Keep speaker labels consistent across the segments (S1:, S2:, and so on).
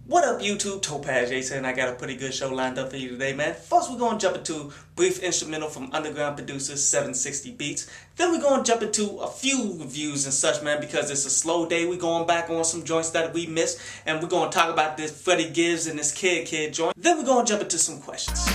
S1: What up YouTube, Topaz Jason, and I got a pretty good show lined up for you today, man. First we're going to jump into brief instrumental from underground producer 760 Beats. Then we're going to jump into a few reviews and such, man, because it's a slow day. We're going back on some joints that we missed, and we're going to talk about this Freddie Gibbs and this Kid joint. Then we're going to jump into some questions.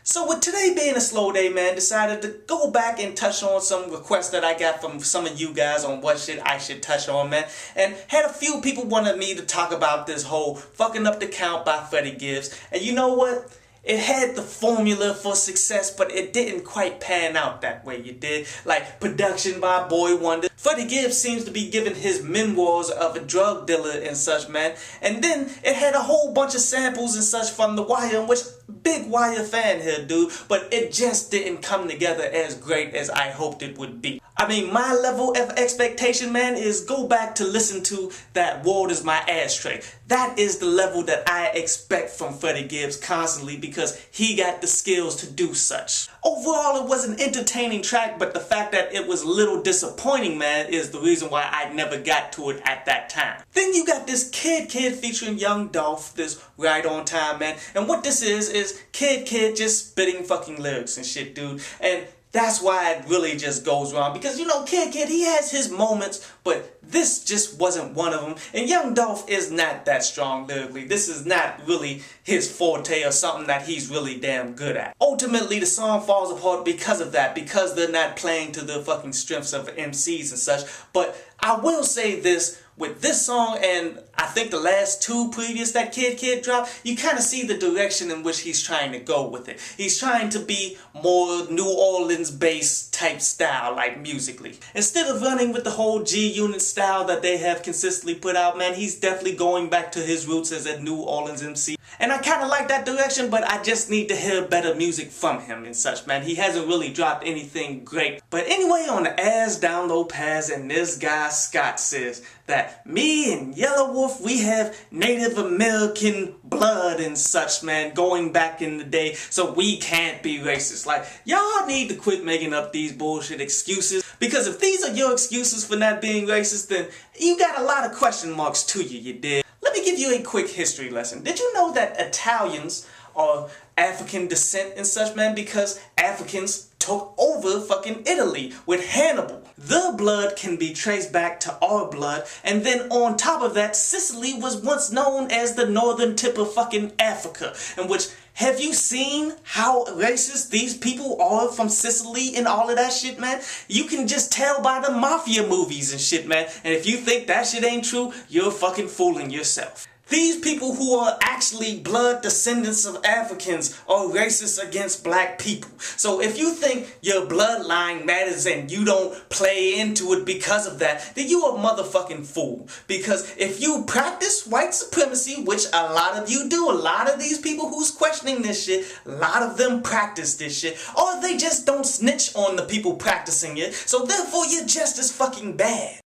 S1: So with today being a slow day, man, decided to go back and touch on some requests that I got from some of you guys on what shit I should touch on, man. And had a few people wanted me to talk about this whole Fucking Up The Count by Freddie Gibbs. And you know what? It had the formula for success, but it didn't quite pan out that way, you did. Like, production by Boy Wonder. Freddie Gibbs seems to be giving his memoirs of a drug dealer and such, man. And then it had a whole bunch of samples and such from The Wire, which big Wire fan here, dude. But it just didn't come together as great as I hoped it would be. I mean, my level of expectation, man, is go back to listen to that World Is My Ashtray. That is the level that I expect from Freddie Gibbs constantly because he got the skills to do such. Overall, it was an entertaining track, but the fact that it was a little disappointing, man, is the reason why I never got to it at that time. Then you got this Kid featuring Young Dolph, this Right On Time, man. And what this is Kid just spitting fucking lyrics and shit, dude. And that's why it really just goes wrong. Because, you know, Kid, he has his moments, but this just wasn't one of them. And Young Dolph is not that strong lyrically. This is not really his forte or something that he's really damn good at. Ultimately, the song falls apart because of that. Because they're not playing to the fucking strengths of MCs and such. But I will say this. With this song and I think the last two previous that Kid dropped, you kind of see the direction in which he's trying to go with it. He's trying to be more New Orleans based type style, like musically. Instead of running with the whole G-Unit style that they have consistently put out, man, he's definitely going back to his roots as a New Orleans MC. And I kind of like that direction, but I just need to hear better music from him and such, man. He hasn't really dropped anything great. But anyway, on the As Down Low Pass, and this guy Scott says that me and Yellow Wolf, we have Native American blood and such, man, going back in the day, so we can't be racist. Like, y'all need to quit making up these bullshit excuses, because if these are your excuses for not being racist, then you got a lot of question marks to you, you did. Let me give you a quick history lesson. Did you know that Italians are African descent and such, man? Because Africans took over fucking Italy with Hannibal. Their blood can be traced back to our blood, and then on top of that, Sicily was once known as the northern tip of fucking Africa, in which, have you seen how racist these people are from Sicily and all of that shit, man? You can just tell by the mafia movies and shit, man. And if you think that shit ain't true, you're fucking fooling yourself. These people who are actually blood descendants of Africans are racist against black people. So if you think your bloodline matters and you don't play into it because of that, then you a motherfucking fool. Because if you practice white supremacy, which a lot of you do, a lot of these people who's questioning this shit, a lot of them practice this shit, or they just don't snitch on the people practicing it, so therefore you're just as fucking bad.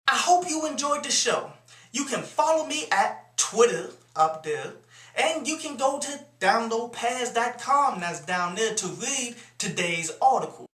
S1: I hope you enjoyed the show. You can follow me at Twitter up there, and you can go to downloadpass.com, that's down there, to read today's article.